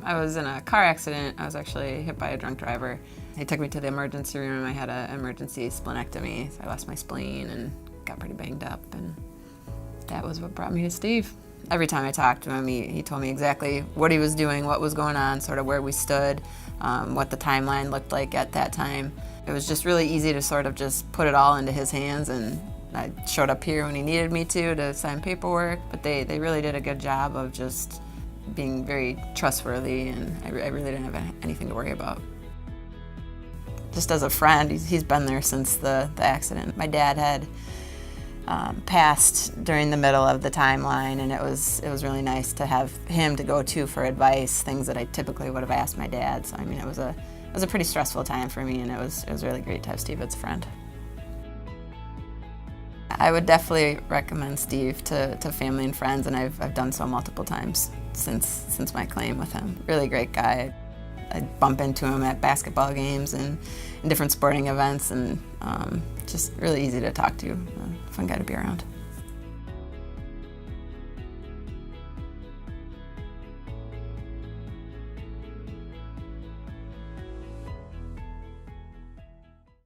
I was in a car accident. I was actually hit by a drunk driver. He took me to the emergency room. I had an emergency splenectomy. So I lost my spleen and got pretty banged up, and that was what brought me to Steve. Every time I talked to him, he told me exactly what he was doing, what was going on, sort of where we stood, what the timeline looked like at that time. It was just really easy to sort of just put it all into his hands, and I showed up here when he needed me to sign paperwork, but they really did a good job of just being very trustworthy, and I really didn't have anything to worry about. Just as a friend, he's been there since the accident. My dad had passed during the middle of the timeline, and it was really nice to have him to go to for advice, things that I typically would have asked my dad. So I mean, it was a pretty stressful time for me, and it was really great to have Steve as a friend. I would definitely recommend Steve to family and friends, and I've done so multiple times since my claim with him. Really great guy. I bump into him at basketball games and in different sporting events, and just really easy to talk to. Fun guy to be around.